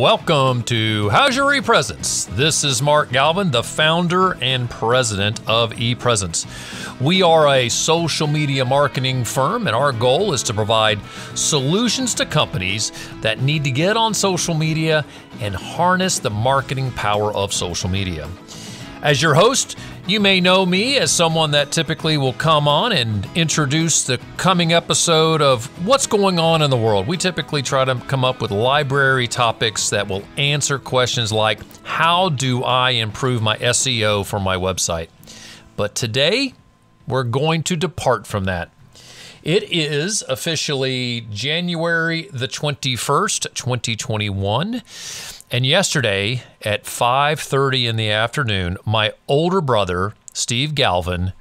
Welcome to How's Your ePresence? This is Mark Galvin, the founder and president of ePresence. We are a social media marketing firm, and our goal is to provide solutions to companies that need to get on social media and harness the marketing power of social media. As your host, you may know me as someone that typically will come on and introduce the coming episode of what's going on in the world. We typically try to come up with library topics that will answer questions like, how do I improve my SEO for my website? But today, we're going to depart from that. It is officially January the 21st, 2021. And yesterday at 5:30 in the afternoon, my older brother, Steve Galvin,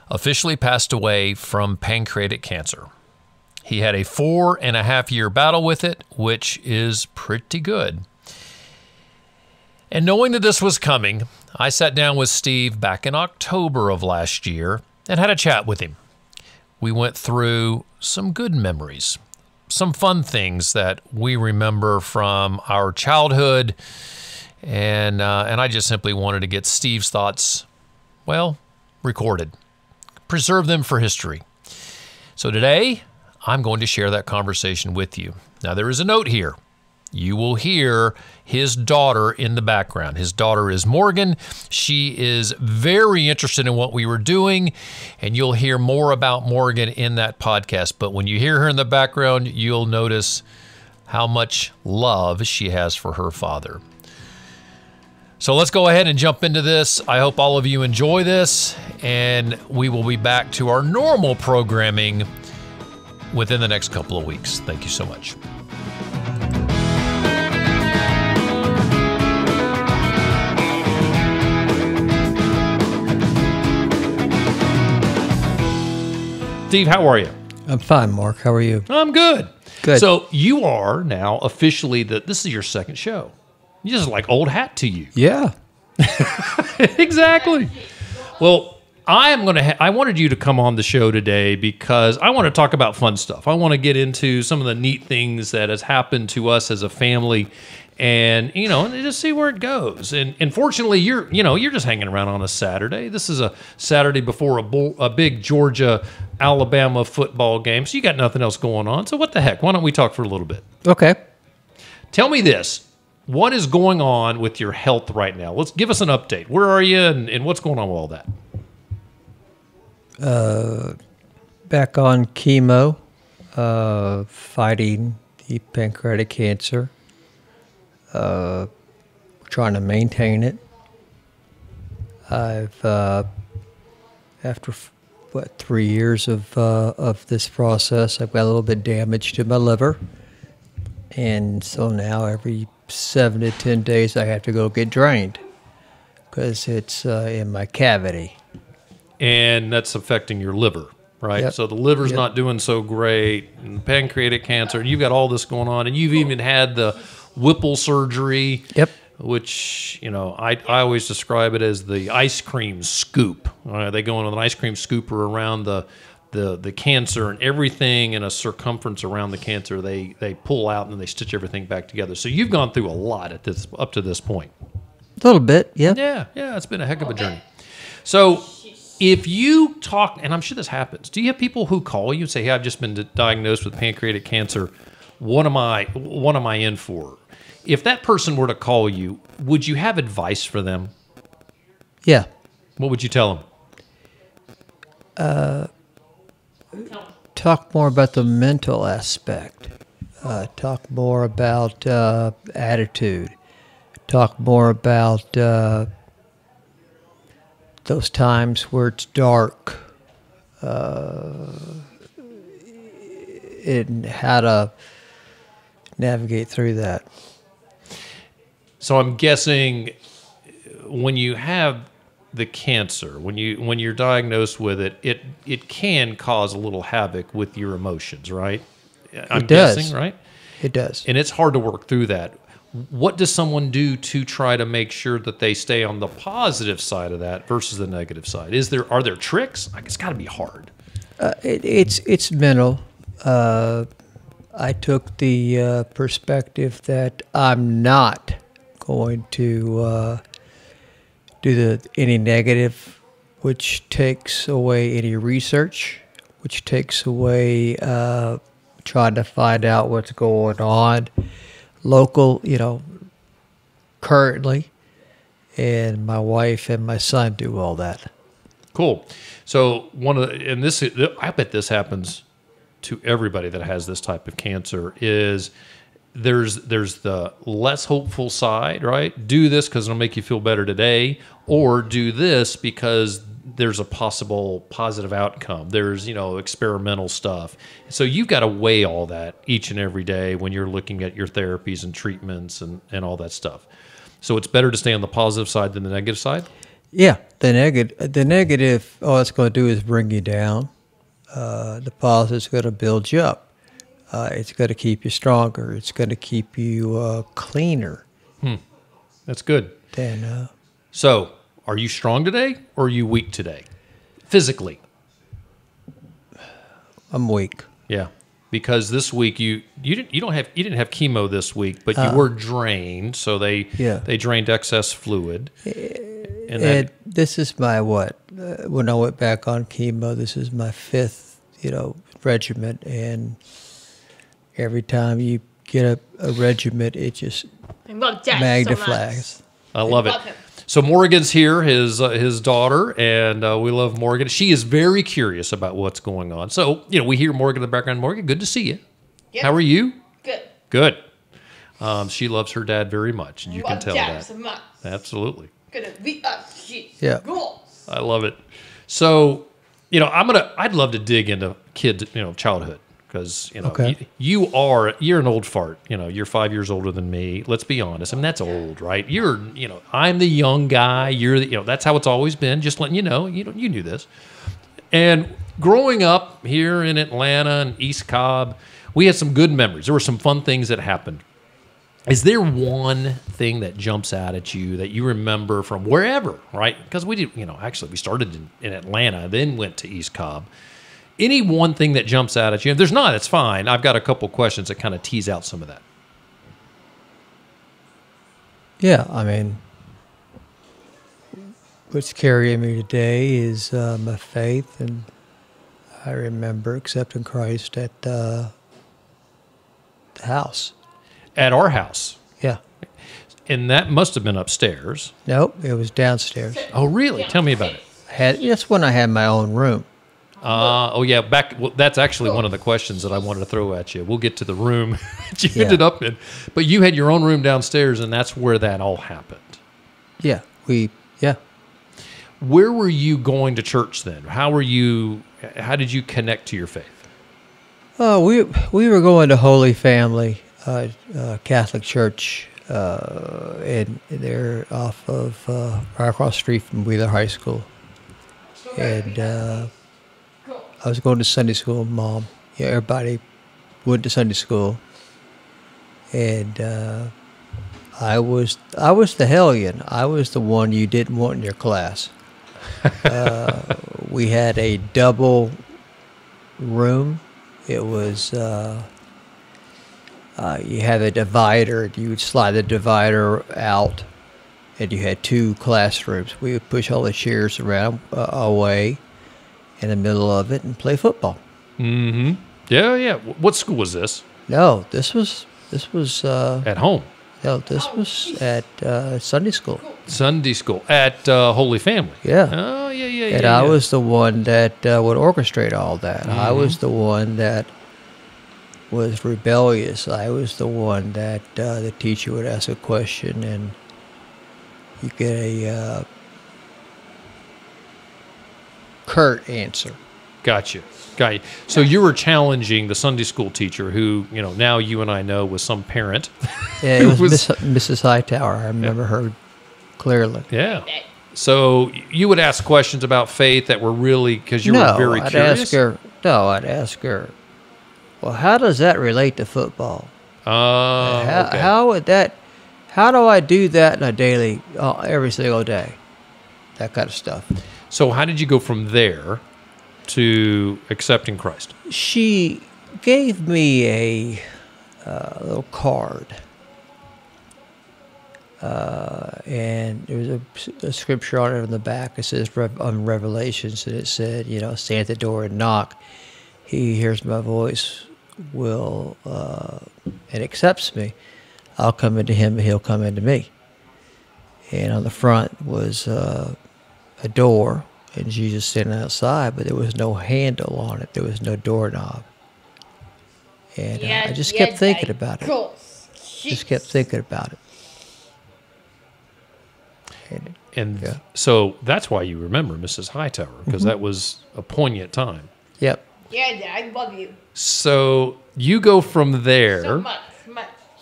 officially passed away from pancreatic cancer. He had a 4.5-year battle with it, which is pretty good. And knowing that this was coming, I sat down with Steve back in October of last year and had a chat with him. We went through some good memories, some fun things that we remember from our childhood, and I just simply wanted to get Steve's thoughts, well, recorded, preserve them for history. So today, I'm going to share that conversation with you. Now, there is a note here. You will hear his daughter in the background. His daughter is Morgan. She is very interested in what we were doing, and you'll hear more about Morgan in that podcast. But when you hear her in the background, you'll notice how much love she has for her father. So let's go ahead and jump into this. I hope all of you enjoy this, and we will be back to our normal programming within the next couple of weeks. Thank you so much. Steve, how are you? I'm fine, Mark. How are you? I'm good. Good. So you are now officially this is your second show. You just like old hat to you. Yeah. Exactly. Well, I wanted you to come on the show today because I want to talk about fun stuff. I want to get into some of the neat things that has happened to us as a family, and and just see where it goes. And fortunately, you're just hanging around on a Saturday. This is a Saturday before a big Georgia-Alabama football game, so you got nothing else going on. So what the heck? Why don't we talk for a little bit? Okay. Tell me this. What is going on with your health right now? Let's give us an update. Where are you, and what's going on with all that? Back on chemo, fighting the pancreatic cancer. Trying to maintain it. I've after 3 years of this process, I've got a little bit damage to my liver, and so now every 7 to 10 days I have to go get drained because it's in my cavity. And that's affecting your liver, right? Yep. So the liver's not doing so great, and pancreatic cancer, and you've got all this going on, and you've even had the Whipple surgery, Yep. which, I always describe it as the ice cream scoop. They go in with an ice cream scooper around the cancer, and everything in a circumference around the cancer, they pull out and then they stitch everything back together. So you've gone through a lot up to this point. A little bit, yeah. Yeah, it's been a heck of a journey. So if you talk, and I'm sure this happens, do you have people who call you and say, hey, I've just been diagnosed with pancreatic cancer. What am I in for? If that person were to call you, would you have advice for them? Yeah. What would you tell them? Talk more about the mental aspect. Talk more about attitude. Talk more about those times where it's dark. And how to navigate through that. So I'm guessing when you have the cancer, when you're diagnosed with it, it can cause a little havoc with your emotions, right? I'm guessing, right? It does. And it's hard to work through that. What does someone do to try to make sure that they stay on the positive side of that versus the negative side? Are there tricks? It's got to be hard. It's mental. I took the perspective that I'm not going to do any negative, which takes away any research, which takes away trying to find out what's going on local, currently. And my wife and my son do all that. Cool. So I bet this happens to everybody that has this type of cancer, is there's the less hopeful side, right? Do this because it'll make you feel better today, or do this because there's a possible positive outcome. There's, experimental stuff. So you've got to weigh all that each and every day when you're looking at your therapies and treatments and all that stuff. So it's better to stay on the positive side than the negative side? Yeah, the negative, all it's going to do is bring you down. The positive is going to build you up. It's going to keep you stronger. It's going to keep you cleaner. That's good. So, are you strong today or are you weak today? Physically? I'm weak. Yeah. Because this week you didn't have chemo this week, but you were drained, so they drained excess fluid. And this is my when I went back on chemo, this is my 5th, regimen, and every time you get a regimen, it just magnifies. I love it. So Morgan's here, his daughter, and we love Morgan. She is very curious about what's going on. So, we hear Morgan in the background. Morgan, good to see you. Yep. How are you? Good. Good. She loves her dad very much, and you can tell that. So much. Absolutely. Yeah. I love it. So, I'd love to dig into kids, childhood. Because okay. you're an old fart. You're 5 years older than me. Let's be honest. I mean, that's old, right? I'm the young guy. You're that's how it's always been. Just letting you know. You knew this. And growing up here in Atlanta and East Cobb, we had some good memories. There were some fun things that happened. Is there one thing that jumps out at you that you remember from wherever, right? Because we did, actually we started in Atlanta, then went to East Cobb. Any one thing that jumps out at you? If there's not, it's fine. I've got a couple questions that kind of tease out some of that. Yeah, I mean, what's carrying me today is my faith, and I remember accepting Christ at the house. At our house? Yeah. And that must have been upstairs. Nope, it was downstairs. Oh, really? Tell me about it. That's when I had my own room. That's actually one of the questions that I wanted to throw at you. We'll get to the room that you ended up in. But you had your own room downstairs, and that's where that all happened. Yeah, Where were you going to church then? How did you connect to your faith? We were going to Holy Family Catholic Church, and they're off of right across the street from Wheeler High School. And I was going to Sunday school, Mom. Yeah, everybody went to Sunday school, and I was the hellion. I was the one you didn't want in your class. We had a double room. It was you have a divider. You would slide the divider out, and you had 2 classrooms. We would push all the chairs around away in the middle of it and play football. Mm-hmm. Yeah. What school was this? No, this was at home. No, this was at Sunday school. Sunday school at Holy Family. Yeah. Oh, yeah. And I was the one that would orchestrate all that. Mm-hmm. I was the one that was rebellious. I was the one that the teacher would ask a question and you get a curt answer. Got you. So you were challenging the Sunday school teacher who, now you and I know was some parent. Yeah, it was Mrs. Hightower. I remember her clearly. Yeah. So you would ask questions about faith that were really, because you were very curious? I'd ask her, well, how does that relate to football? Okay. How do I do that in a daily, every single day? That kind of stuff. So how did you go from there to accepting Christ? She gave me a little card. And there was a scripture on it on the back. It says on Revelations, and it said, stand at the door and knock. He hears my voice, will and accepts me. I'll come into him, and he'll come into me. And on the front was a door, and Jesus standing outside, but there was no handle on it. There was no doorknob. And I just kept thinking about it. Just kept thinking about it. And so that's why you remember Mrs. Hightower, because that was a poignant time. Yep. Yeah, Dad, I love you. So you go from there. So much.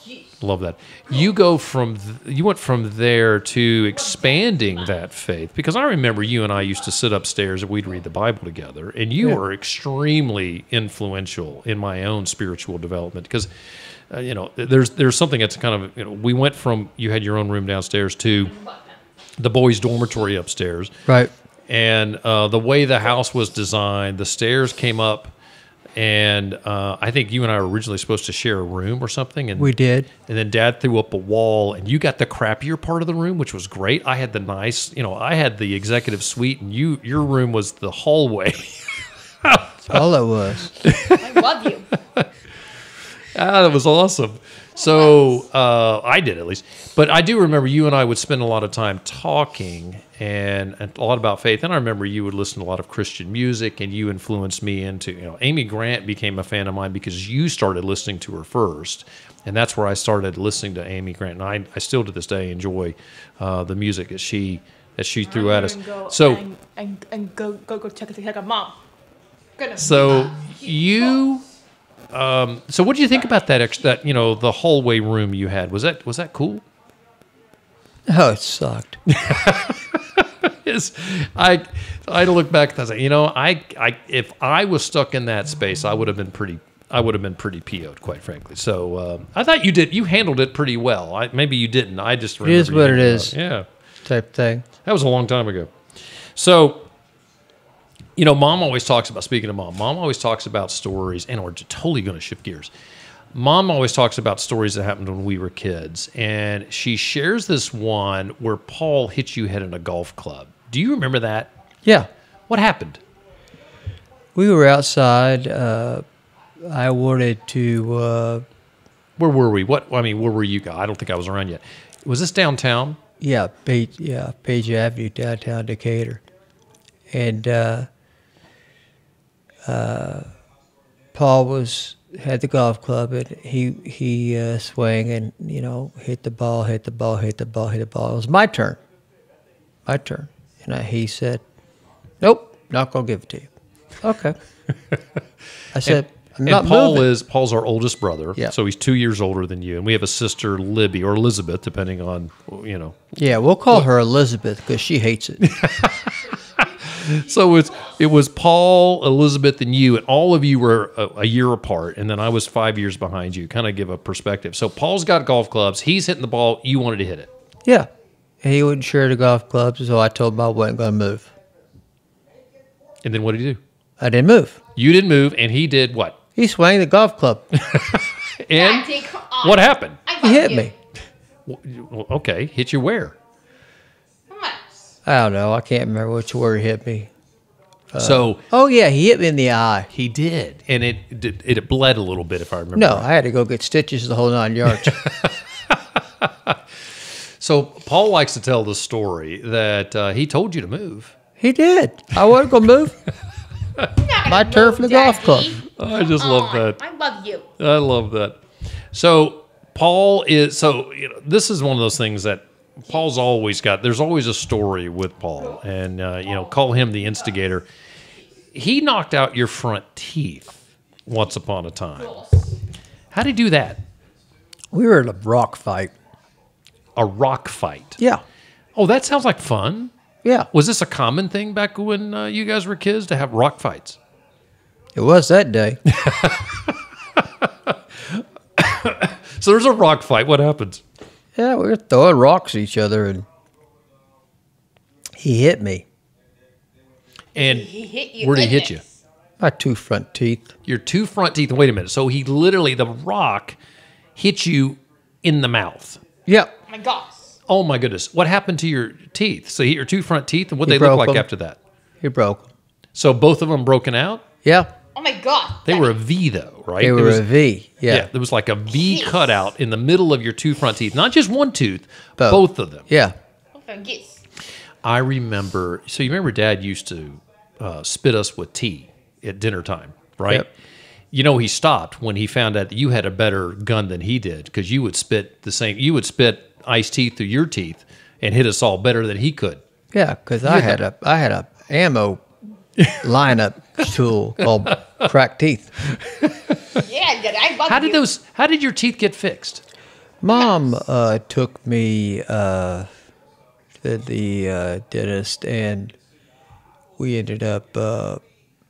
Jeez. Love that. You go from you went from there to expanding that faith, because I remember you and I used to sit upstairs and we'd read the Bible together, and you were extremely influential in my own spiritual development, because there's something that's kind of we went from you had your own room downstairs to the boys' dormitory upstairs, right? And the way the house was designed, the stairs came up. And I think you and I were originally supposed to share a room or something. And we did. And then Dad threw up a wall, and you got the crappier part of the room, which was great. I had the nice, I had the executive suite, and your room was the hallway. That's all it was. I love you. That was awesome. So I did, at least. But I do remember you and I would spend a lot of time talking and a lot about faith. And I remember you would listen to a lot of Christian music, and you influenced me into, Amy Grant became a fan of mine because you started listening to her first. And that's where I started listening to Amy Grant. And I still to this day enjoy the music that she threw at us. So Go check out Mom. Goodness. So you... so what do you think about that the hallway room you had? Was that cool? Oh, it sucked. I look back and I say, if I was stuck in that space, I would have been pretty PO'd, quite frankly. So I thought you handled it pretty well. Maybe you didn't. I just remember it is what it is. Yeah, type thing. That was a long time ago. So. Mom always talks about, speaking of Mom always talks about stories, and we're totally going to shift gears. Mom always talks about stories that happened when we were kids, and she shares this one where Paul hit you head in a golf club. Do you remember that? Yeah. What happened? We were outside. I wanted to... where were we? Where were you guys? I don't think I was around yet. Was this downtown? Yeah, Page Avenue, downtown Decatur. And... Paul had the golf club, and he swung and hit the ball. It was my turn, and he said, "Nope, not gonna give it to you." Okay. I said, "I'm not moving." Paul's our oldest brother, yeah. So he's 2 years older than you, and we have a sister, Libby or Elizabeth, depending on Yeah, we'll call her Elizabeth because she hates it. So it was Paul, Elizabeth, and you, and all of you were a year apart, and then I was 5 years behind you. Kind of give a perspective. So Paul's got golf clubs. He's hitting the ball. You wanted to hit it. Yeah. And he wouldn't share the golf clubs, so I told him I wasn't going to move. And then what did he do? I didn't move. You didn't move, and he did what? He swung the golf club. And what happened? He hit me. Okay. Hit you where? I don't know. I can't remember which word hit me. Oh yeah, he hit me in the eye. He did, and it bled a little bit, if I remember. No, right. I had to go get stitches the whole 9 yards. So Paul likes to tell the story that he told you to move. He did. I wasn't going to move. My turn for the golf club. I just love that. I love you. I love that. So Paul is this is one of those things that Paul's always got. There's always a story with Paul, and call him the instigator. He knocked out your front teeth once upon a time. How'd he do that? We were in a rock fight. A rock fight? Yeah. Oh, that sounds like fun. Yeah. Was this a common thing back when you guys were kids to have rock fights? It was that day. So there's a rock fight. What happens? Yeah, we were throwing rocks at each other, and he hit me. And He hit you. where'd he hit you? My 2 front teeth. Your 2 front teeth. Wait a minute. So he literally, the rock hit you in the mouth. Yep. Oh my gosh. Oh my goodness. What happened to your teeth? So your 2 front teeth, and what they look broke like them. after that? He broke 'em. So both of them broken out? Yeah. Oh my god. They were a V though, right? They There were was- a V. Yeah. There was like a V Yes. cutout in the middle of your 2 front teeth. Not just one tooth, Both. both of them. Yeah. Oh my gosh. I remember, so you remember Dad used to spit us with tea at dinner time, right? Yep. You know, he stopped when he found out that you had a better gun than he did, because you would spit iced tea through your teeth and hit us all better than he could. Yeah, because I had a ammo lineup tool called cracked teeth. Yeah, Dad, I love How you. did your teeth get fixed? Mom took me to the dentist, and we ended up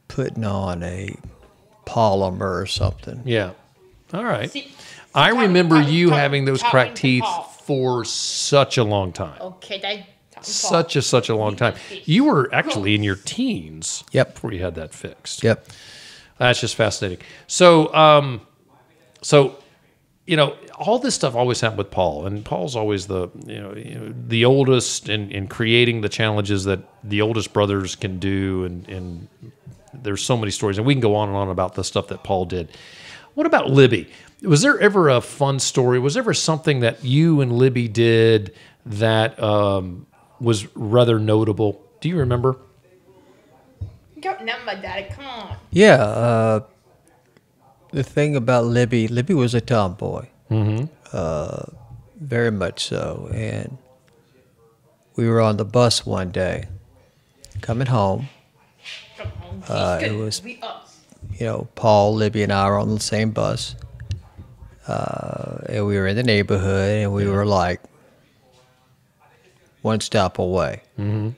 putting on a polymer or something. Yeah. All right. See, I remember you talking- having those talking cracked to teeth Paul. for such a long time. Okay, Dad. Such a long time. You were actually in your teens Yep. before you had that fixed. Yep. That's just fascinating. So, you know, all this stuff always happened with Paul, and Paul's always the oldest in creating the challenges that the oldest brothers can do, and there's so many stories, and we can go on and on about the stuff that Paul did. What about Libby? Was there ever a fun story? Was there ever something that you and Libby did that was rather notable? Do you remember? Don't remember, Daddy. Come on. Yeah. The thing about Libby was a tomboy. Mm-hmm. Very much so. And we were on the bus one day coming home. Come on. It was- Be us. You know, Paul, Libby, and I were on the same bus. And we were in the neighborhood, and we were like one stop away. Mm-hmm.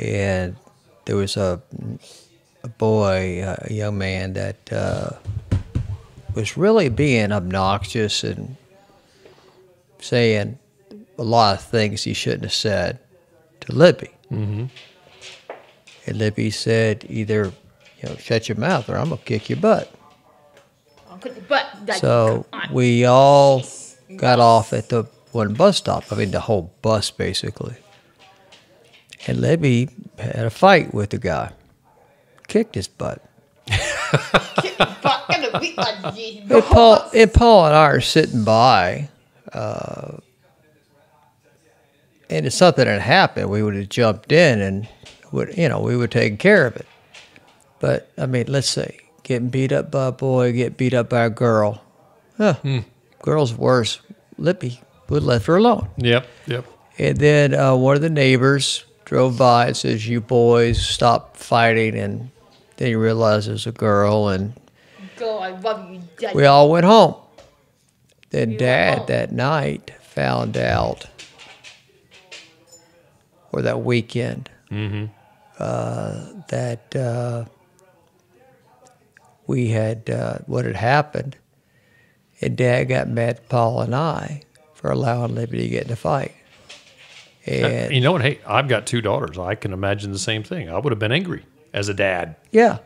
And there was a boy, a young man that was really being obnoxious and saying a lot of things he shouldn't have said to Libby. Mm-hmm. And Libby said, either shut your mouth or I'm gonna kick your butt. I'll put your butt, Daddy. So Come on. we all got off at the one bus stop. I mean, the whole bus basically. And Libby had a fight with the guy, kicked his butt. Kick your butt. Gonna beat like this. And Paul and I are sitting by, and if something had happened, we would have jumped in and we would take care of it. But I mean, let's say getting beat up by a boy, get beat up by a girl. Girl's worse. Libby would left her alone. Yep. And then one of the neighbors drove by and says, "You boys stop fighting." And then he realized it was a girl, and Go, I love you, Daddy. we all went home. Then You went Dad home. that night found out, or that weekend, that we had what had happened, and Dad got mad at Paul and I for allowing Libby to get in a fight. And You know what? Hey, I've got 2 daughters. I can imagine the same thing. I would have been angry as a dad. yeah,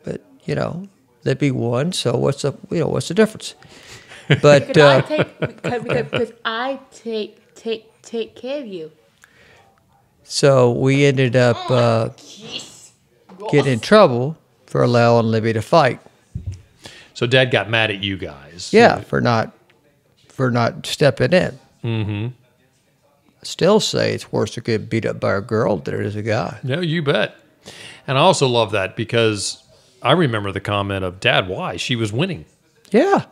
but Libby won. So what's the difference? But Because I take care of you. so we ended up Jeez. getting in trouble for allowing Libby to fight. So Dad got mad at you guys. Yeah, for not stepping in. Mm-hmm. I still say it's worse to get beat up by a girl than it is a guy. No, you bet. And I also love that because I remember the comment of, "Dad, why? She was winning." Yeah.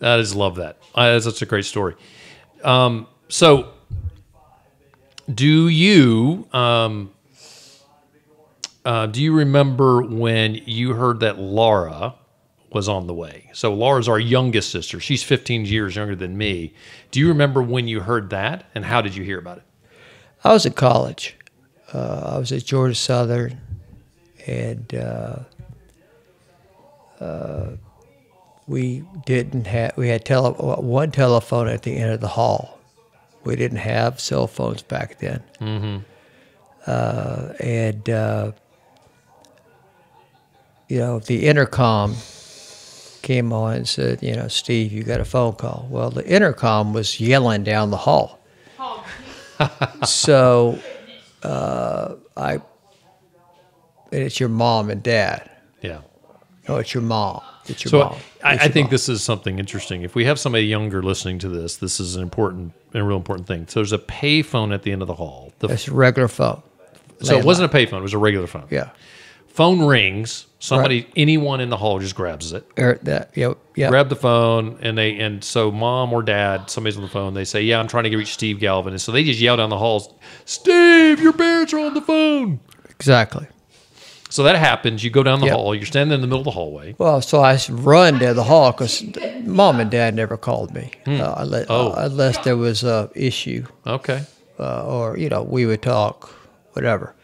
I just love that. That's such a great story. So, do you remember when you heard that Laura was on the way? So Laura's our youngest sister. She's 15 years younger than me. Do you remember when you heard that, and how did you hear about it? I was at college. I was at Georgia Southern, and we had one telephone at the end of the hall. We didn't have cell phones back then. Mm-hmm. And the intercom came on and said, Steve, you got a phone call. Well, the intercom was yelling down the hall. So and it's your mom and dad. Yeah. No, it's your mom. It's your So mom. I think this is something interesting. If we have somebody younger listening to this, this is a real important thing. So there's a pay phone at the end of the hall. It's a regular phone. So it wasn't a pay phone. It was a regular phone. Yeah. Phone rings. Somebody, anyone in the hall just grabs it. Grab the phone, and so mom or dad, somebody's on the phone. They say, "Yeah, I'm trying to reach Steve Galvin," and so they just yell down the halls, "Steve, your parents are on the phone." Exactly. So that happens. You go down the hall. You're standing in the middle of the hallway. Well, so I run down the hall because mom and dad never called me unless there was a issue. Okay. Or we would talk, whatever.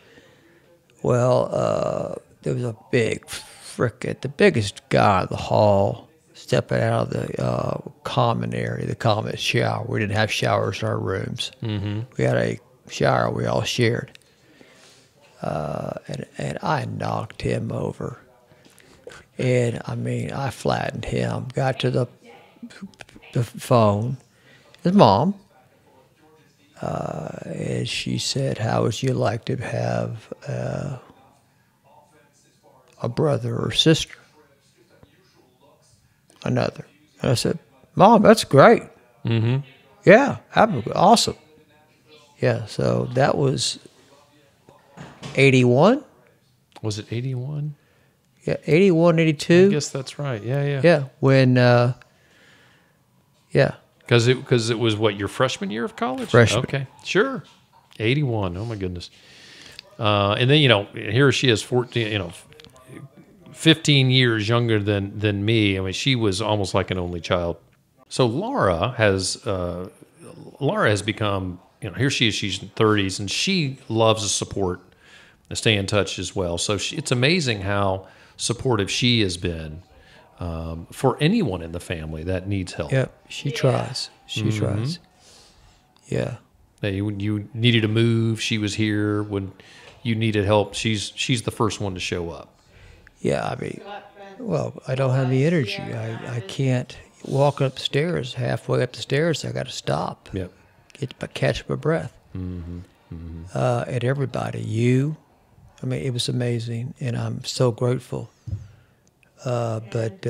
Well, there was a the biggest guy in the hall stepping out of the common area, the common shower. We didn't have showers in our rooms. Mm-hmm. We had a shower we all shared. And I knocked him over. And, I flattened him, got to the phone. His mom. And she said, "How would you like to have a brother or sister?" Another. And I said, "Mom, that's great." Mm-hmm. Yeah, awesome. Yeah, so that was 81. Was it 81? Yeah, 81, 82. I guess that's right. Yeah. Yeah, when, Because it was what, your freshman year of college? Freshman. Okay, sure. 81. Oh my goodness. And then here she is, 14. 15 years younger than me. She was almost like an only child. So Laura has become. Here she is. She's in 30s, and she loves to support and stay in touch as well. So it's amazing how supportive she has been. For anyone in the family that needs help. Yeah, she tries. She tries. Yeah. When you needed to move, she was here. When you needed help, she's the first one to show up. Yeah, I don't have the energy. I can't walk upstairs. Halfway up the stairs, I got to stop. Yep. Catch my breath. Mm-hmm. Mm-hmm. And everybody, it was amazing, and I'm so grateful. But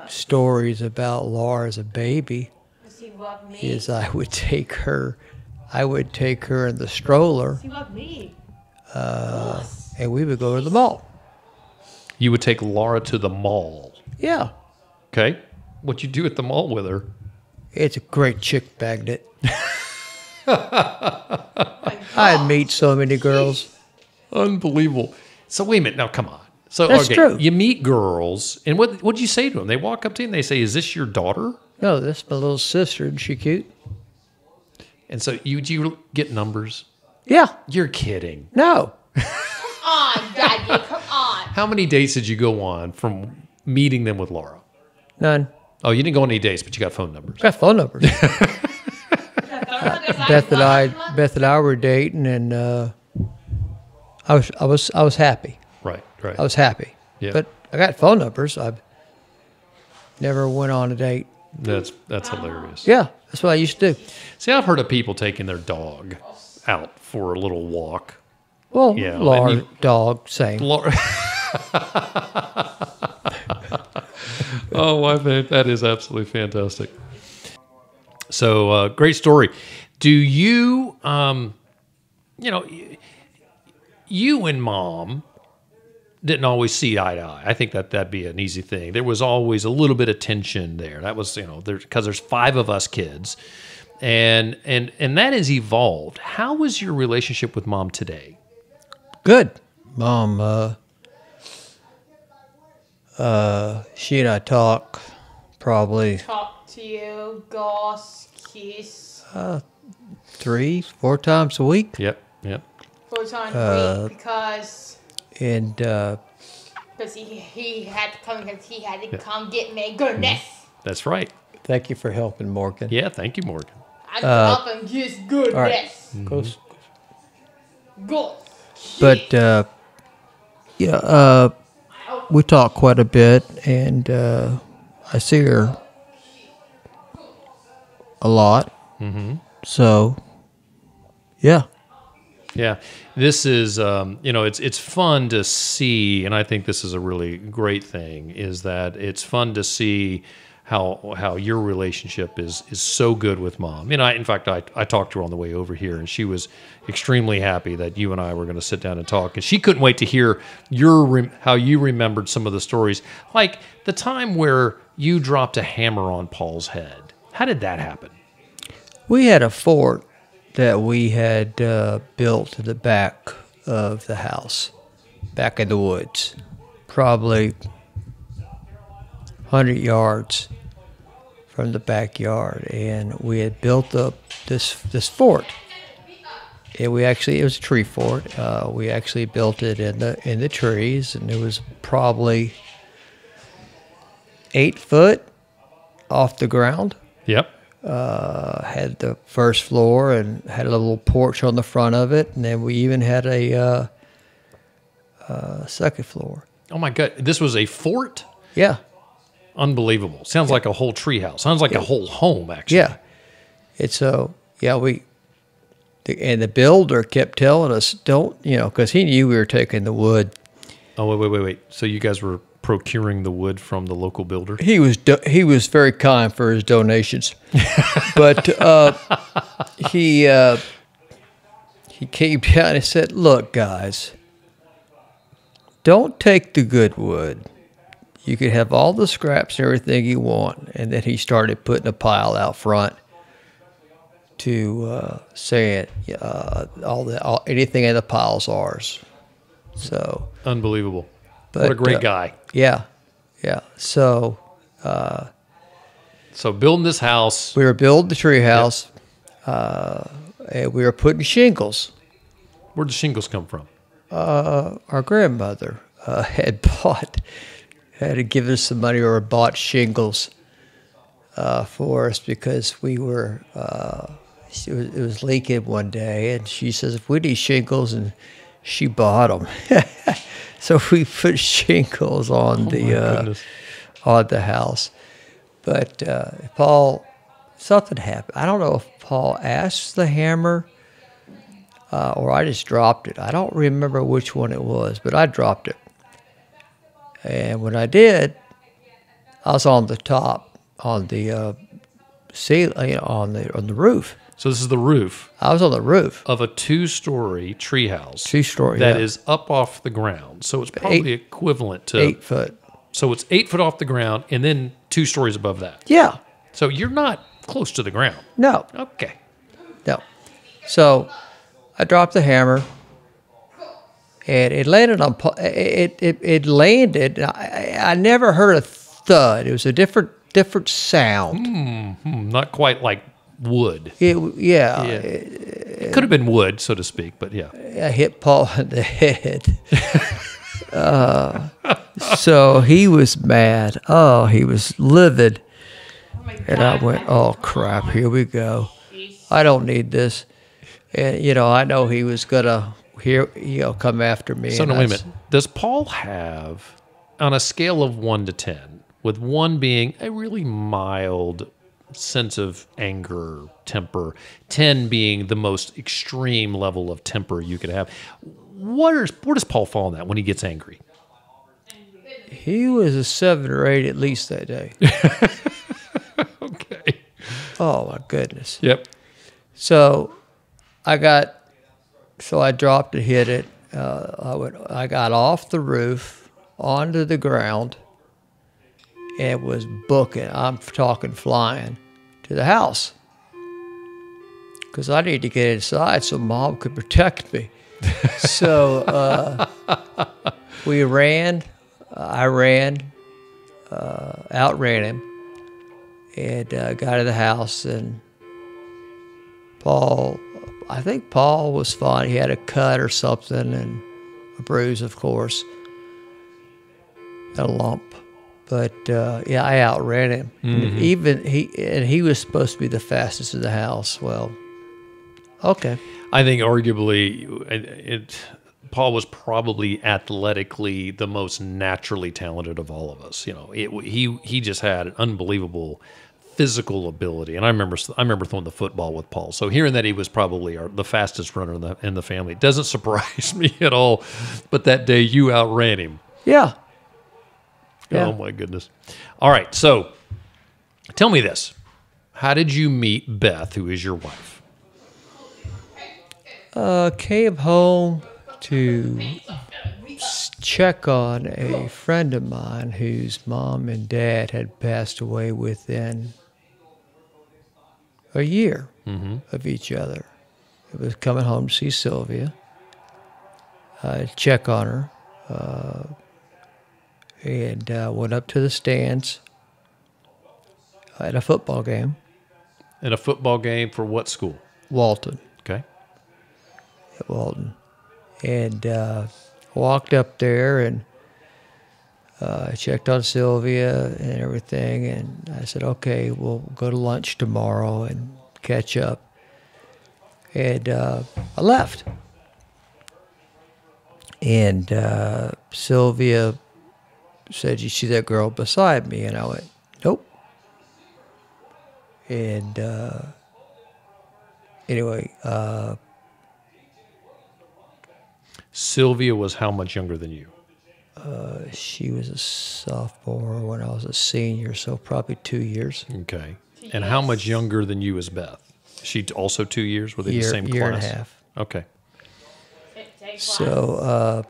stories about Laura as a baby is I would take her in the stroller, and we would go to the mall. You would take Laura to the mall. Yeah. Okay. What'd you do at the mall with her? It's a great chick magnet. I'd meet so many girls. Unbelievable. So wait a minute. Now, come on. So That's true. You meet girls, and what'd you say to them? They walk up to you and they say, "Is this your daughter?" No, that's my little sister. Isn't she cute? And so you get numbers? Yeah. You're kidding. No. Come on, Daddy, come on. How many dates did you go on from meeting them with Laura? None. Oh, you didn't go on any dates, but you got phone numbers. Got phone numbers. Beth and I were dating, and I was happy. Right. I was happy. Yeah. But I got phone numbers. I never went on a date. That's hilarious. Yeah, that's what I used to do. See, I've heard of people taking their dog out for a little walk. Well, Yeah, Laura, dog, same. Laura. Oh, I think that is absolutely fantastic. So, great story. Do you, you and Mom didn't always see eye to eye. I think that'd be an easy thing. There was always a little bit of tension there. That was, because there's 5 of us kids, and that has evolved. How is your relationship with Mom today? Good. Mom, she and I talk probably Talk to you, goss, kiss. 3-4 times a week. Yep. 4 times a week And because he had to come because he had to come get me goodness. That's right. thank you for helping, Morgan. Yeah, thank you, Morgan. I'm helping just goodness. All right. Good. But yeah, we talk quite a bit, and I see her a lot. Mm-hmm. So, yeah. Yeah, this is it's fun to see, and I think this is a really great thing. Is that it's fun to see how your relationship is so good with Mom. And in fact, I talked to her on the way over here, and she was extremely happy that you and I were going to sit down and talk, and she couldn't wait to hear how you remembered some of the stories, like the time where you dropped a hammer on Paul's head. How did that happen? We had a fort that we had built to the back of the house, back in the woods, probably 100 yards from the backyard, and we had built up this fort. And it was a tree fort. We actually built it in the trees, and it was probably 8 foot off the ground. Yep. Had the first floor and had a little porch on the front of it, and then we even had a second floor. Oh my God, this was a fort? Yeah. Unbelievable. Sounds like a whole tree house. Sounds like a whole home, actually. Yeah. And the builder kept telling us, don't, because he knew we were taking the wood. Oh, wait. So you guys were procuring the wood from the local builder? He was very kind for his donations, but he came down and said, "Look, guys, don't take the good wood. You can have all the scraps and everything you want." And then he started putting a pile out front to saying anything in the pile's ours. So unbelievable. but, what a great guy. Yeah. So building this house. we were building the tree house, and we were putting shingles. Where'd the shingles come from? Our grandmother had to give us some money or bought shingles for us because we were it was leaking one day, and she says, if we need shingles, and she bought them. So we put shingles on the house. But Paul, something happened. I don't know if Paul asked the hammer or I just dropped it. I don't remember which one it was, but I dropped it. And when I did, I was on the top, on the ceiling, on the roof. So this is the roof. I was on the roof of a 2-story treehouse. 2-story that is up off the ground. So it's probably equivalent to 8 foot. So it's 8 foot off the ground, and then 2 stories above that. Yeah. So you're not close to the ground. No. Okay. No. So I dropped the hammer, and it landed on. It landed. I never heard a thud. It was a different sound. Not quite like wood. It could have been wood, so to speak, but yeah. I hit Paul in the head. So he was mad. Oh, he was livid. And I went, oh, crap, here we go. I don't need this. And, I know he was going to come after me. So, no, wait a minute. Does Paul have, on a scale of 1 to 10, with 1 being a really mild sense of anger, temper, 10 being the most extreme level of temper you could have, where does Paul fall on that when he gets angry? He was a 7 or 8 at least that day. Okay. Oh, my goodness. Yep. So I dropped and hit it. I got off the roof onto the ground and was booking. I'm talking flying to the house because I needed to get inside so Mom could protect me. So we ran. I ran, outran him, and got to the house. And I think Paul was fine. He had a cut or something, and a bruise, of course, and a lump. But I outran him. Mm-hmm. He was supposed to be the fastest in the house. Well, okay. I think arguably Paul was probably athletically the most naturally talented of all of us. You know, he just had an unbelievable physical ability, and I remember throwing the football with Paul. So hearing that he was probably the fastest runner in the family doesn't surprise me at all. But that day you outran him. Yeah. Yeah. Oh my goodness! All right, so tell me this: how did you meet Beth, who is your wife? Came home to check on a friend of mine whose mom and dad had passed away within a year of each other. I was coming home to see Sylvia, check on her, and went up to the stands at a football game. In a football game for what school? Walton. Okay. At Walton. And walked up there and checked on Sylvia and everything. And I said, okay, we'll go to lunch tomorrow and catch up. And I left. And Sylvia said, you see that girl beside me? And I went, nope. And anyway, Sylvia was how much younger than you? she was a sophomore when I was a senior, so probably 2 years. Okay. And how much younger than you is Beth? She also 2 years? Were they the same year class? And a half. Okay. So,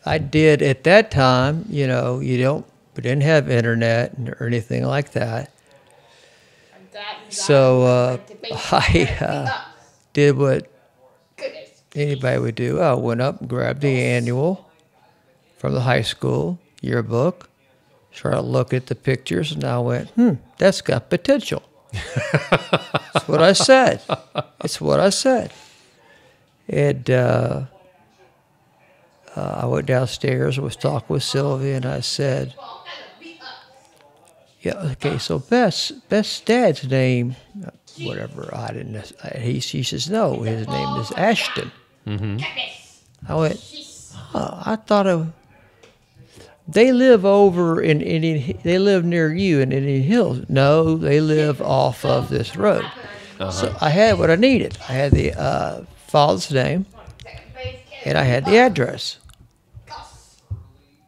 I did at that time, you know, we didn't have internet or anything like that. So I did what anybody would do. I went up and grabbed the annual from the high school yearbook, started looking at the pictures, and I went, that's got potential. That's what I said. It's what I said. And I went downstairs and was talking with Sylvia, and I said, yeah, okay, so Beth's dad's name, whatever, I didn't know. She says, no, his name is Ashton. Mm-hmm. I went, oh, I thought they live over in Indian, they live near you in Indian Hills. No, they live off of this road. So I had what I needed. I had the father's name, and I had the address.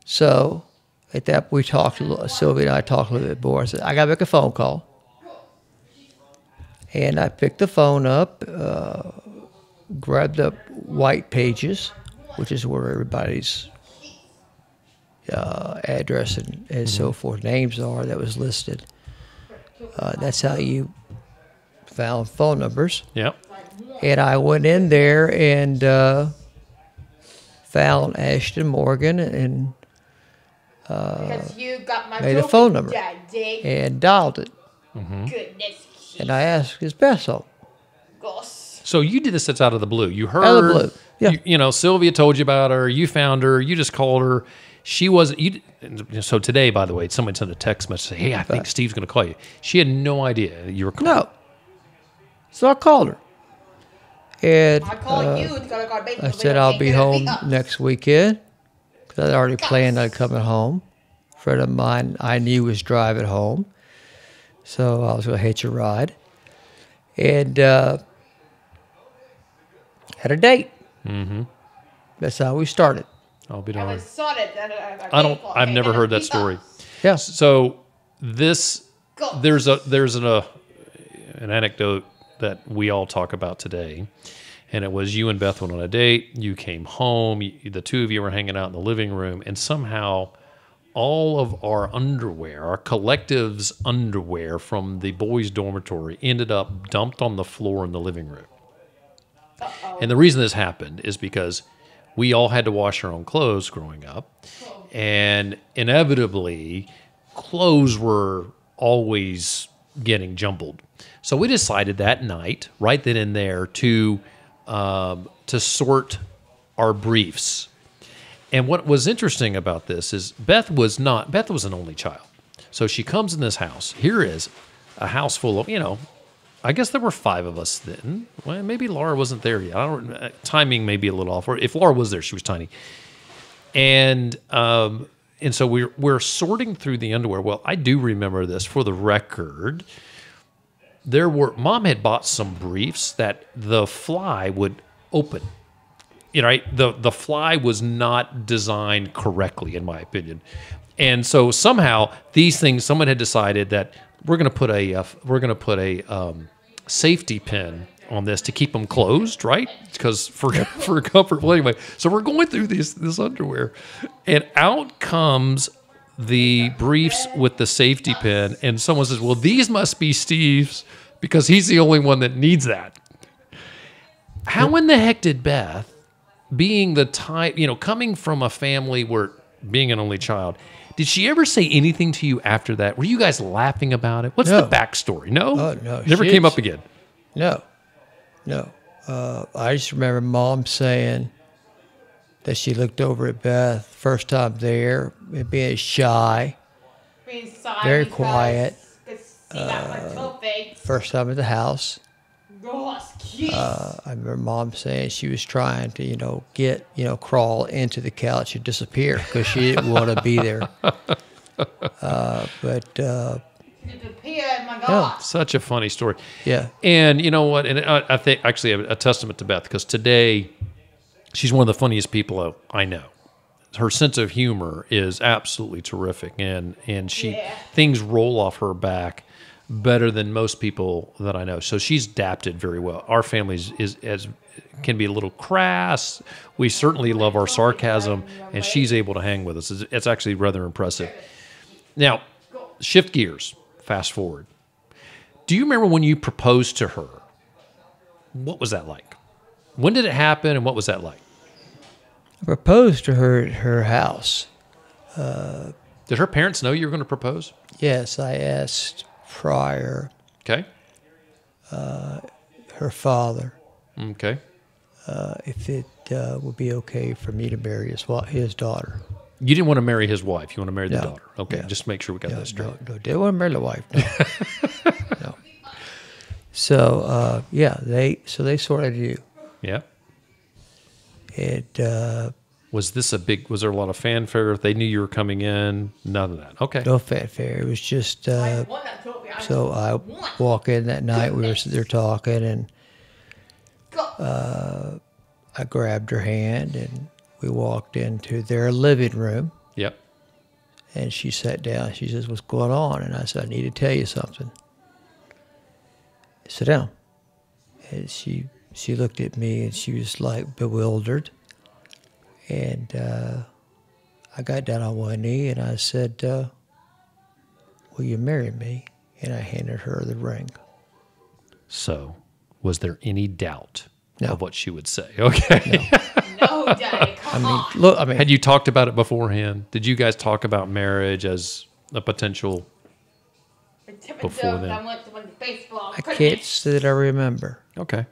So at that, Sylvia and I talked a little bit more. I said, I got to make a phone call. And I picked the phone up, grabbed up White Pages, which is where everybody's address and so forth, names are, that was listed. That's how you found phone numbers. Yep. And I went in there and found Ashton Morgan and because you got my made a phone number and dialed it. Goodness. And I asked, is Beth home? So you did this out of the blue. You heard, Out of the blue, yeah. you know, Sylvia told you about her. You found her. You just called her. She wasn't. So today, by the way, someone sent a text message saying, hey, I think Steve's going to call you. She had no idea that you were calling. No. So I called her. And I called you to go to I said, I'll be home next weekend. Because I'd already planned on coming home. A friend of mine I knew was driving home. So I was going to hitch a ride. And had a date. Mm-hmm. That's how we started. I'll be I darned. saw it. I've never heard that story. Yeah. So there's an anecdote that we all talk about today, and it was you and Beth went on a date. You came home. The two of you were hanging out in the living room, and somehow all of our underwear, our collective's underwear from the boys' dormitory, ended up dumped on the floor in the living room. And the reason this happened is because we all had to wash our own clothes growing up, and inevitably, clothes were always getting jumbled. So we decided that night, right then and there, to sort our briefs. And what was interesting about this is Beth was an only child. So she comes in this house. Here is a house full of, I guess there were 5 of us then. Well, maybe Laura wasn't there yet. I don't. Timing may be a little off. Or if Laura was there, she was tiny. And so we're sorting through the underwear. Well, I do remember this for the record. Mom had bought some briefs that the fly would open. You know, right? The fly was not designed correctly, in my opinion. And so somehow these things, someone had decided that we're going to put a safety pin on this to keep them closed, right? Because for comfort. Well, anyway, so we're going through this underwear, and out comes the briefs with the safety pin, and someone says, "Well, these must be Steve's because he's the only one that needs that." How in the heck did Beth, being the type, coming from a family where being an only child, did she ever say anything to you after that? Were you guys laughing about it? What's the backstory? No? Oh, no. Never came up again? No. I just remember Mom saying that she looked over at Beth first time there, being shy, very quiet. First time at the house. I remember Mom saying she was trying to, crawl into the couch and disappear because she didn't want to be there. Disappear, my God. Such a funny story. Yeah. And you know what? And I think actually a testament to Beth, because today she's one of the funniest people I know. Her sense of humor is absolutely terrific, and things roll off her back better than most people that I know. So she's adapted very well. Our family can be a little crass. We certainly love our sarcasm, and she's able to hang with us. It's actually rather impressive. Now, shift gears. Fast forward. Do you remember when you proposed to her? What was that like? When did it happen, and what was that like? I proposed to her at her house. Did her parents know you were going to propose? Yes, I asked prior. Okay. Her father. Okay. If it would be okay for me to marry his daughter. You didn't want to marry his wife. You want to marry the No. daughter. Okay, Yeah. just make sure we got that straight. No, didn't want to marry the wife. No. No. So they sort of knew. Yeah. It Was there a lot of fanfare? They knew you were coming in? None of that. Okay. no fanfare. It was just so I walk in that night. We were sitting there talking, and I grabbed her hand, and we walked into their living room. Yep. And she sat down. She says, "What's going on?" And I said, "I need to tell you something." Sit down. And she looked at me, and she was like bewildered. And I got down on one knee, and I said, "Will you marry me?" And I handed her the ring. So, was there any doubt No. of what she would say? Okay. No, Daddy, come on. Look, Had you talked about it beforehand? Did you guys talk about marriage as a potential? Before then. I went to the baseball. I can't say that I remember. Okay.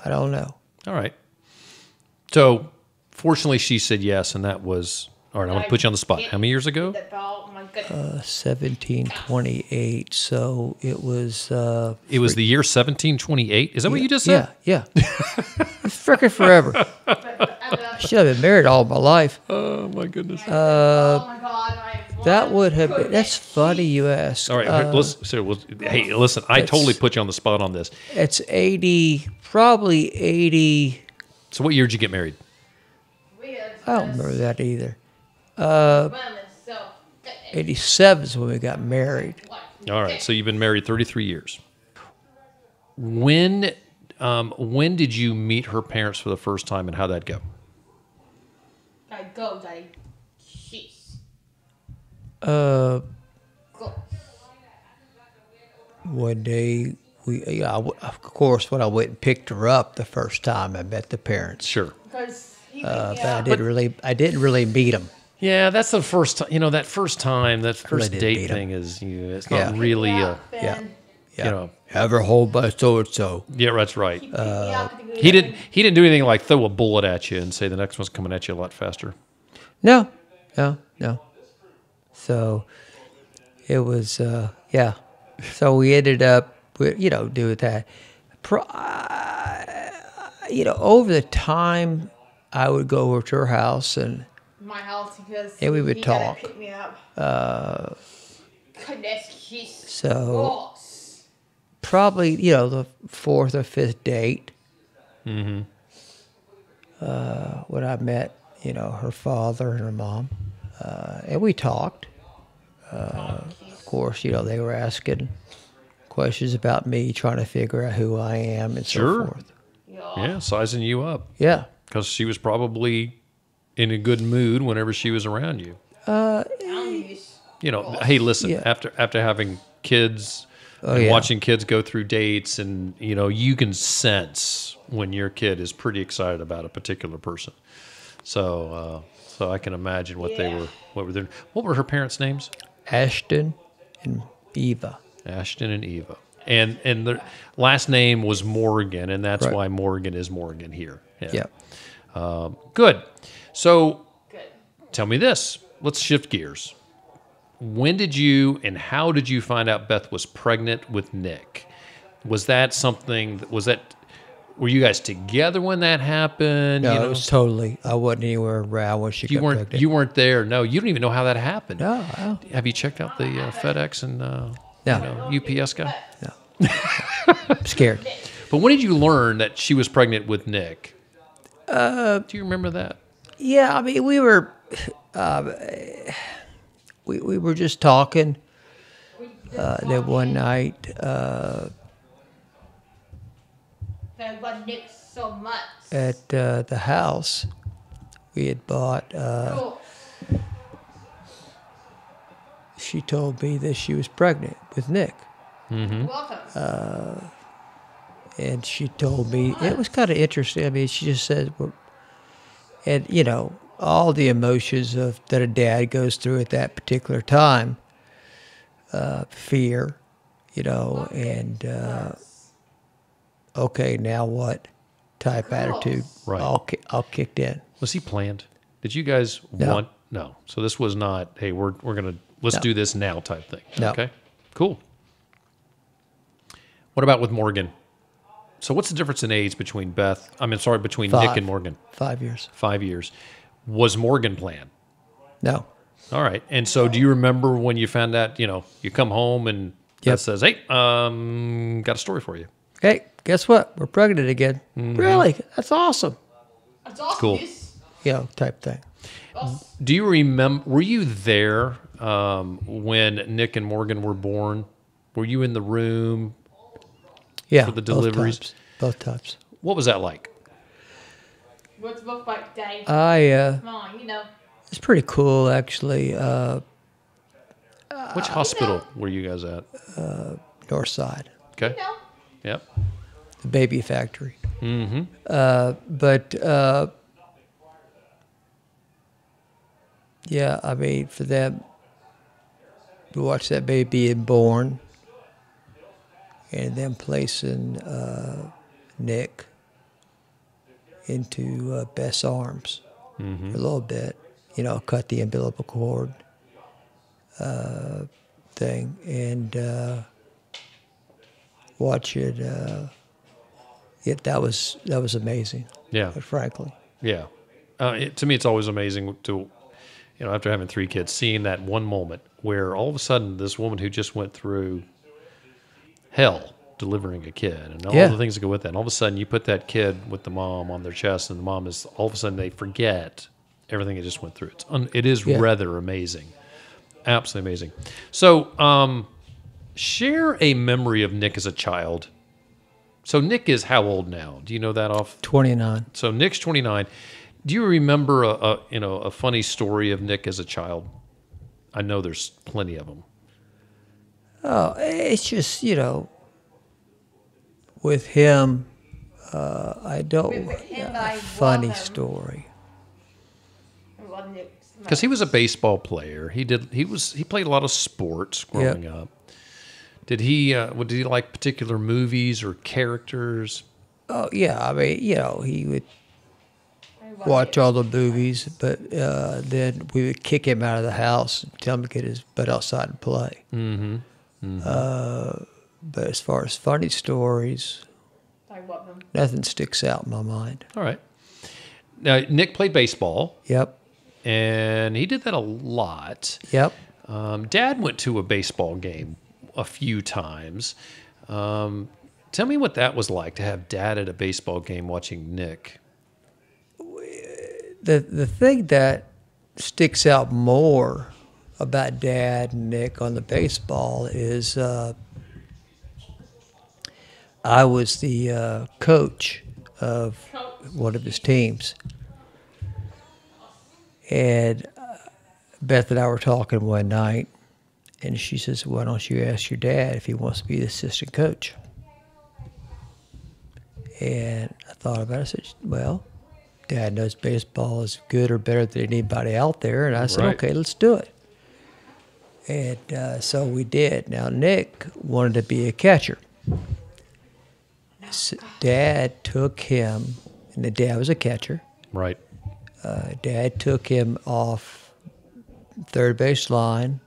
I don't know. All right. So, fortunately, she said yes, and that was all right. I want to put you on the spot. How many years ago? Oh my goodness. 1728. So it was. It was the year 1728. Is that what you just said? Yeah. It's freaking forever. I should have been married all my life. Oh my goodness. Oh my God. That would have been. That's funny you ask. All right. Hey, listen. I totally put you on the spot on this. It's 80, probably 80. So, what year did you get married? I don't remember that either. 87 is when we got married. All right. So, you've been married 33 years. When did you meet her parents for the first time, and how'd that go? I go, Daddy. Jeez. Uh, Go. One day, of course, when I went and picked her up the first time, I met the parents. Sure. Because But I didn't really meet them. Yeah, that's the first time. That first time, that first didn't date beat 'em. thing is, it's not really Yeah. Yeah. Have her hold by so and so. Yeah, that's right. He didn't do anything like throw a bullet at you and say the next one's coming at you a lot faster. No. So it was So we ended up, doing that. Over the time, I would go over to her house and My house because we would he gotta talk. pick me up. Goodness, he's So gross. probably, the fourth or fifth date, when I met, her father and her mom, and we talked. Of course, they were asking questions about me, trying to figure out who I am and Sure. so forth. Yeah, sizing you up. Yeah. Because she was probably in a good mood whenever she was around you. Hey, listen, Yeah. after having kids and yeah. watching kids go through dates, and you can sense when your kid is pretty excited about a particular person. So I can imagine what they were doing. What were her parents' names? Ashton and Eva. Ashton and Eva. And the last name was Morgan, and that's Right. why Morgan is Morgan here. Yeah. Good. So Good. tell me this. Let's shift gears. When did you and how did you find out Beth was pregnant with Nick? Was that something, were you guys together when that happened? No, it was totally. I wasn't anywhere around when she got pregnant. You weren't there. No, you don't even know how that happened. No, I don't. Have you checked out the FedEx and UPS guy? I'm scared. But when did you learn that she was pregnant with Nick? Do you remember that? Yeah, I mean, we were we were just talking. Then one night, That love Nick so much. at the house, we had bought. Oh, She told me that she was pregnant with Nick, welcome. and she told me it was kind of interesting. I mean, she just said, and all the emotions that a dad goes through at that particular time, fear, and okay, now what type attitude Right. all kicked in. Was he planned? Did you guys want? No. So this was not, hey, we're gonna let's do this now type thing. No. Okay. Cool. What about with Morgan? So what's the difference in age between between Nick 5. and Morgan? 5 years. 5 years. Was Morgan planned? No. All right. And so do you remember when you found out, you come home and Yep. Beth says, hey, got a story for you. Hey, guess what? We're pregnant again. Really? That's awesome. That's awesome. Cool. Type thing. Do you remember, were you there when Nick and Morgan were born? Were you in the room? Yeah. For the deliveries? Both times. What was that like? What's it look like, Daddy? Come on, it's pretty cool actually. Which hospital were you guys at? North Side, Okay. Yep. the baby factory. Mm-hmm. But yeah, I mean, for them to watch that baby being born, and then placing Nick into Beth's arms for a little bit, cut the umbilical cord thing, and watch it. That was amazing. Yeah. But frankly, Yeah. To me, it's always amazing to, after having 3 kids, seeing that one moment where all of a sudden this woman who just went through hell delivering a kid and all Yeah. the things that go with that, and all of a sudden you put that kid with the mom on their chest, and the mom is, all of a sudden they forget everything it just went through. It is Yeah. rather amazing. Absolutely amazing. So, share a memory of Nick as a child. So Nick is how old now? Do you know that off? 29. So Nick's 29. Do you remember a funny story of Nick as a child? I know there's plenty of them. Oh, it's just, with him, I don't, With him, a I funny love him. story. I love Nick so much. Because he was a baseball player. He played a lot of sports growing up. Did he like particular movies or characters? Oh, yeah, I mean, he would I love watch it. all the movies, but then we would kick him out of the house and tell him to get his butt outside and play. But as far as funny stories, I love them. nothing sticks out in my mind. All right. Now, Nick played baseball, Yep. and he did that a lot. Yep. Dad went to a baseball game a few times. Tell me what that was like to have Dad at a baseball game watching Nick. The thing that sticks out more about Dad and Nick on the baseball is I was the coach of one of his teams. And Beth and I were talking one night, and she says, "Why don't you ask your dad if he wants to be the assistant coach?" And I thought about it. I said, "Well, Dad knows baseball is good or better than anybody out there." And I said, Right. "Okay, let's do it." And so we did. Now, Nick wanted to be a catcher. Dad took him, and the dad was a catcher. Right. Dad took him off third base line,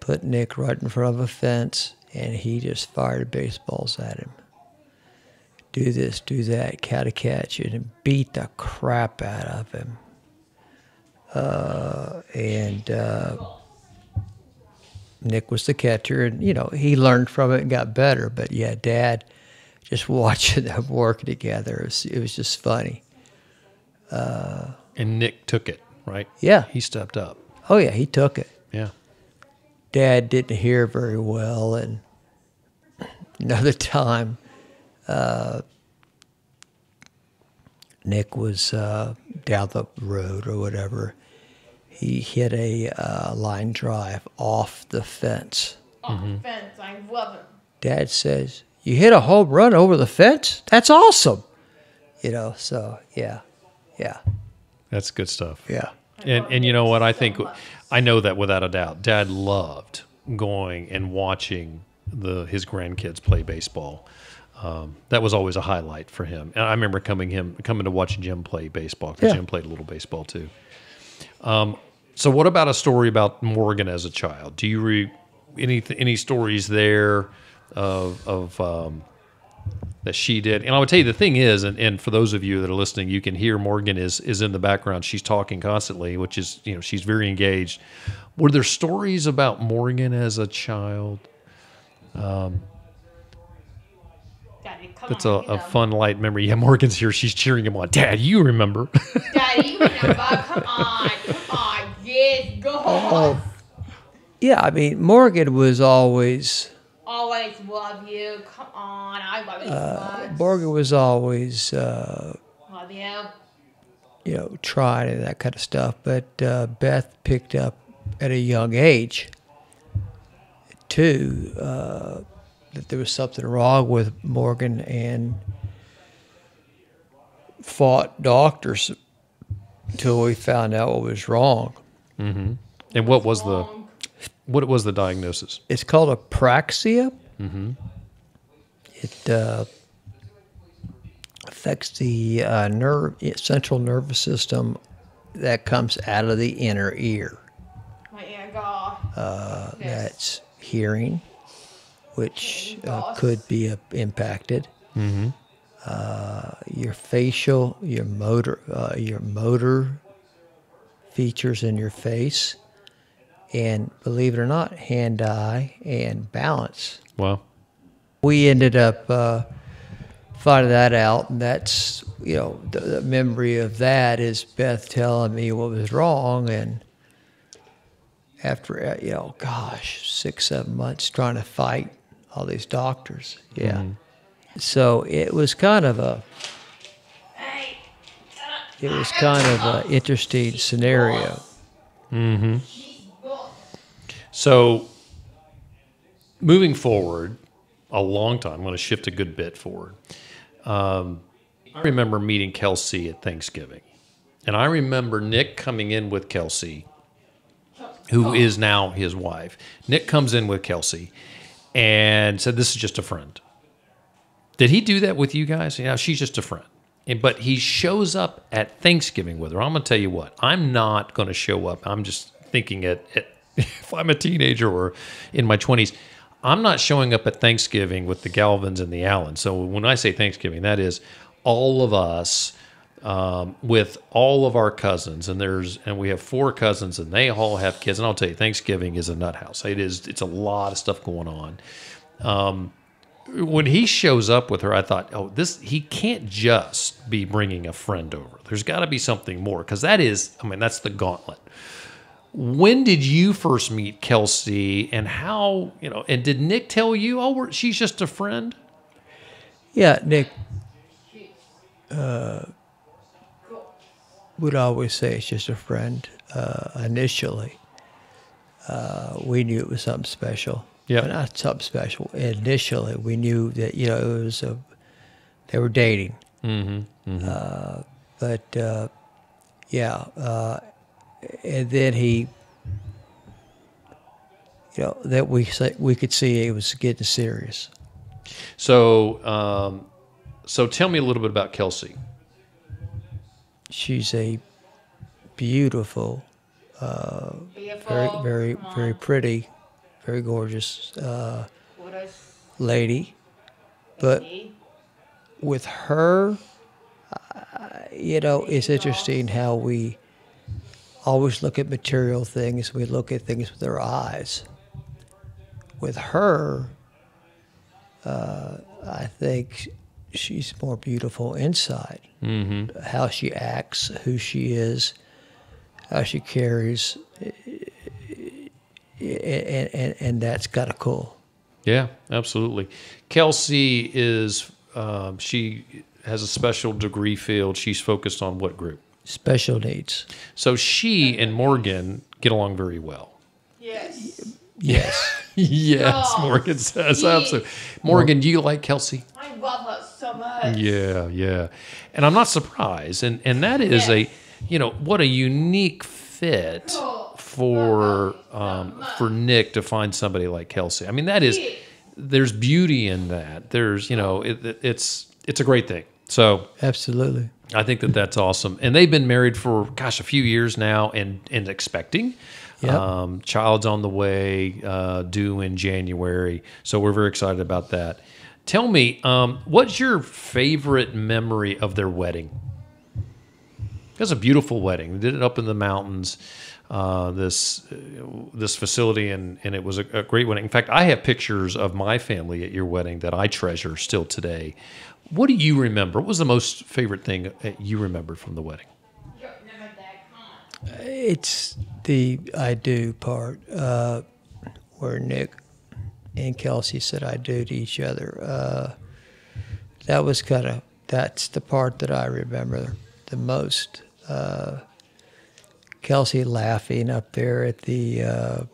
put Nick right in front of a fence, and he just fired baseballs at him. Do this, do that, catch it, and beat the crap out of him. Nick was the catcher, and he learned from it and got better. But yeah, Dad, just watching them work together, it was just funny. And Nick took it, right? Yeah. He stepped up. Oh yeah, he took it. Yeah. Dad didn't hear very well, and another time, Nick was down the road or whatever. He hit a line drive off the fence. Off the fence. I love it. Dad says, "You hit a home run over the fence? That's awesome." So yeah. That's good stuff. Yeah. And you know what? I think I know that without a doubt. Dad loved going and watching his grandkids play baseball. That was always a highlight for him. And I remember coming to watch Jim play baseball because Yeah. Jim played a little baseball too. So what about a story about Morgan as a child? Do you any stories there of that she did? And I would tell you the thing is, and for those of you that are listening, you can hear Morgan is in the background. She's talking constantly, which is, she's very engaged. Were there stories about Morgan as a child? Daddy, come That's on, a fun, light memory. Yeah, Morgan's here. She's cheering him on. Dad, you remember. Daddy, you remember? Come on. Yes, go. Oh, yeah. I mean, Morgan was always. Always love you. Come on. I love you so much. Morgan was always. Love you. Trying and that kind of stuff. But Beth picked up at a young age, too, that there was something wrong with Morgan and fought doctors until we found out what was wrong. Mm-hmm. And what was the diagnosis? It's called apraxia. Mm-hmm. It affects the central nervous system that comes out of the inner ear. My ear, God. That's hearing, which could be impacted. Mm-hmm. Your facial, your motor features in your face, and believe it or not, hand-eye and balance. Wow. We ended up finding that out, and that's, the memory of that is Beth telling me what was wrong, and after, 6-7 months trying to fight all these doctors. Yeah. Mm-hmm. So it was kind of an interesting scenario. Mm-hmm. So moving forward, a long time, I'm going to shift a good bit forward. I remember meeting Kelsey at Thanksgiving. And I remember Nick coming in with Kelsey, who is now his wife. Nick comes in with Kelsey and said, "This is just a friend." Did he do that with you guys? She's just a friend. But he shows up at Thanksgiving with her. I'm going to tell you what, I'm not going to show up. I'm just thinking if I'm a teenager or in my 20s, I'm not showing up at Thanksgiving with the Galvins and the Allens. So when I say Thanksgiving, that is all of us with all of our cousins, and we have 4 cousins, and they all have kids. And I'll tell you, Thanksgiving is a nut house. It's a lot of stuff going on. When he shows up with her, I thought, he can't just be bringing a friend over. There's got to be something more, because that's the gauntlet. When did you first meet Kelsey, and how, and did Nick tell you, she's just a friend? Yeah, Nick would always say it's just a friend. Initially, we knew it was something special. Yeah, not something special. Initially, we knew that it was they were dating. Mm-hmm. Mm-hmm. And then he, that we could see it was getting serious. So, so tell me a little bit about Kelsey. She's a beautiful, very pretty, very gorgeous lady. But with her, it's interesting how we always look at material things. We look at things with our eyes. With her, I think she's more beautiful inside. Mm-hmm. How she acts, who she is, how she carries, and that's kind of cool. Yeah, absolutely. Kelsey is, she has a special degree field. She's focused on what group? Special needs. So she and Morgan get along very well. Yes. Yes. Yes, Morgan says absolutely. Morgan, do you like Kelsey? I love her so much. Yeah. And I'm not surprised. And that is what a unique fit for Nick to find somebody like Kelsey. I mean, there's beauty in that. There's, it's a great thing. So absolutely. I think that's awesome. And they've been married for, a few years now and expecting. Yep. Child's on the way, due in January. So we're very excited about that. Tell me, what's your favorite memory of their wedding? It was a beautiful wedding. They did it up in the mountains, this facility, and it was a great wedding. In fact, I have pictures of my family at your wedding that I treasure still today. What do you remember? What was the most favorite thing that you remember from the wedding? It's the I do part, where Nick and Kelsey said I do to each other. That's the part that I remember the most. Kelsey laughing up there at the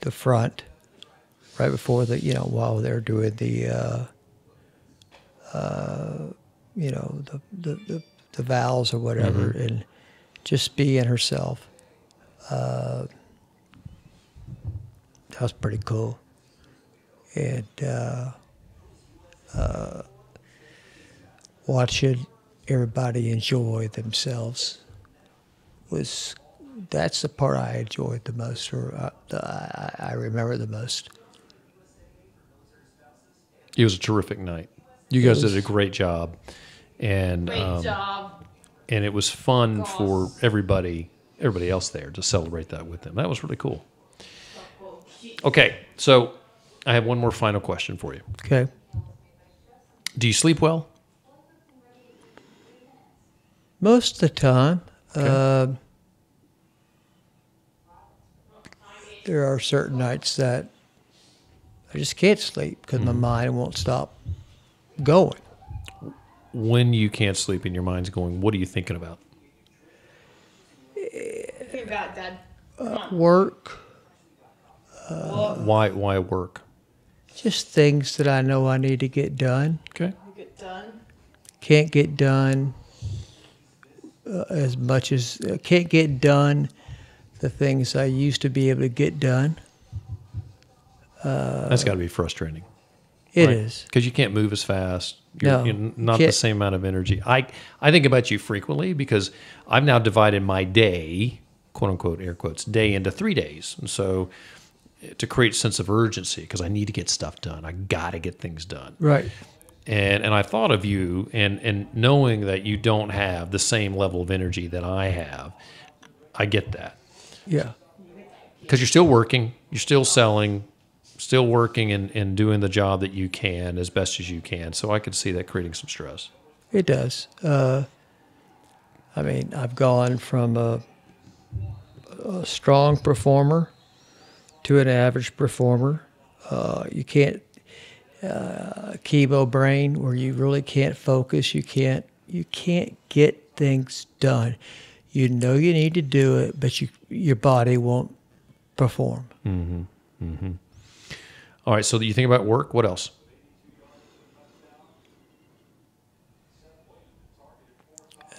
front, right before while they're doing the vows or whatever, mm-hmm. and just being herself. That was pretty cool. And watching everybody enjoy themselves that's the part I enjoyed the most, or I remember the most. It was a terrific night. You guys did a great job. And great job. And it was fun for everybody else there to celebrate that with them. That was really cool. Okay, so I have one more final question for you. Okay. Do you sleep well? Most of the time. Okay. There are certain nights that I just can't sleep because my mind won't stop going. When you can't sleep and your mind's going, what are you thinking about? Think about Dad. Work. Why work? Just things that I know I need to get done. Okay. Get done. Can't get done can't get done the things I used to be able to get done. That's got to be frustrating. It is. Because you can't move as fast. You're not the same amount of energy. I think about you frequently because I've now divided my day, quote unquote, air quotes, day into 3 days. And so to create a sense of urgency because I need to get stuff done. I got to get things done. Right. And I thought of you, and knowing that you don't have the same level of energy that I have, I get that. Yeah. Because you're still working, you're still selling, still working and doing the job that you can as best as you can. So I could see that creating some stress. It does. I mean, I've gone from a strong performer to an average performer. You can't chemo brain where you really can't focus. You can't get things done. You know you need to do it, but your body won't perform. Mm-hmm. Mm-hmm. All right. So you think about work. What else?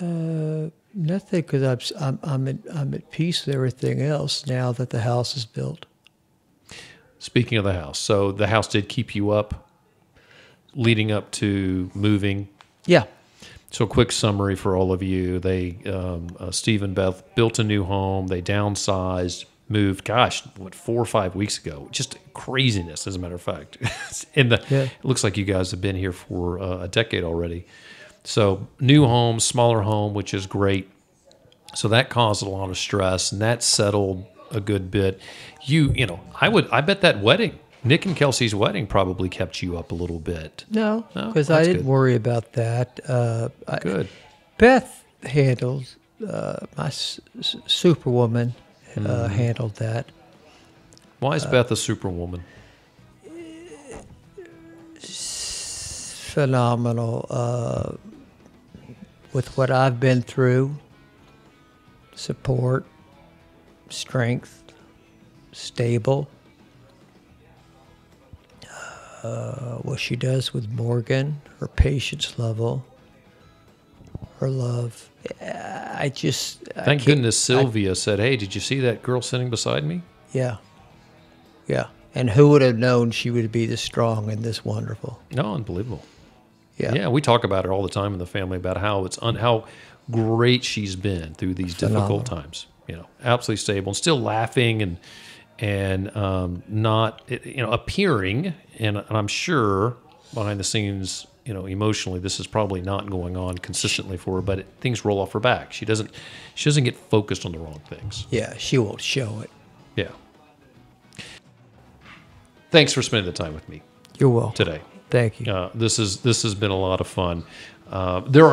Nothing, because I'm at peace with everything else now that the house is built. Speaking of the house, so the house did keep you up leading up to moving. Yeah. So a quick summary for all of you. They, Steve and Beth built a new home. They downsized, moved, 4 or 5 weeks ago. Just craziness, as a matter of fact. It looks like you guys have been here for a decade already. So new home, smaller home, which is great. So that caused a lot of stress, and that settled a good bit. I bet that wedding, Nick and Kelsey's wedding, probably kept you up a little bit. No, because I didn't worry about that. Good. Beth handled, my superwoman handled that. Why is Beth a superwoman? Phenomenal. With what I've been through, support, strength, stable. What she does with Morgan, her patience level, her love. Thank goodness Sylvia said, "Hey, did you see that girl sitting beside me?" Yeah. Yeah. And who would have known she would be this strong and this wonderful? No, unbelievable. Yeah. Yeah, we talk about her all the time in the family about how great she's been through these difficult times. Absolutely stable and still laughing and not appearing. And I'm sure behind the scenes, emotionally, this is probably not going on consistently for her. But things roll off her back. She doesn't get focused on the wrong things. Yeah, she won't show it. Yeah. Thanks for spending the time with me. You're welcome. Today. Thank you. This has been a lot of fun. There's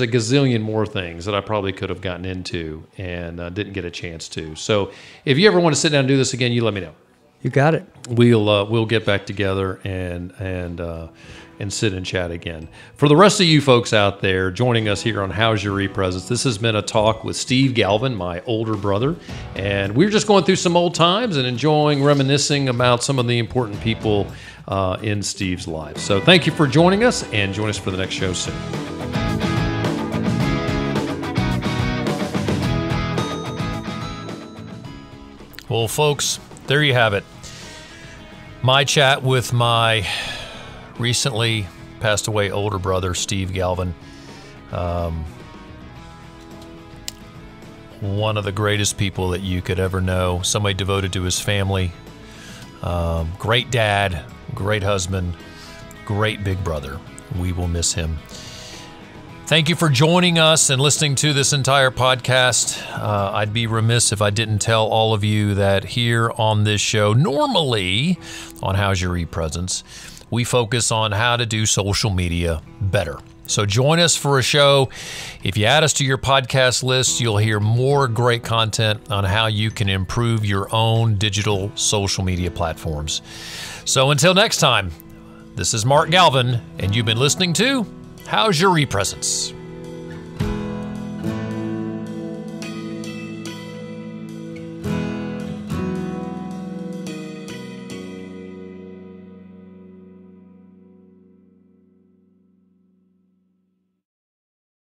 a gazillion more things that I probably could have gotten into and didn't get a chance to. So if you ever want to sit down and do this again, you let me know. You got it. We'll get back together and sit and chat again. For the rest of you folks out there joining us here on How's Your E-Presence, this has been a talk with Steve Galvin, my older brother, and we're just going through some old times and reminiscing about some of the important people in Steve's life. So thank you for joining us, and join us for the next show soon. Well, folks, there you have it. My chat with my recently passed away older brother, Steve Galvin. One of the greatest people that you could ever know. Somebody devoted to his family. Great dad, great husband, great big brother. We will miss him. Thank you for joining us and listening to this entire podcast. I'd be remiss if I didn't tell all of you that here on this show, normally on How's Your E-Presence, we focus on how to do social media better. So join us for a show. If you add us to your podcast list, you'll hear more great content on how you can improve your own digital social media platforms. So until next time, this is Mark Galvin, and you've been listening to How's Your E-Presence?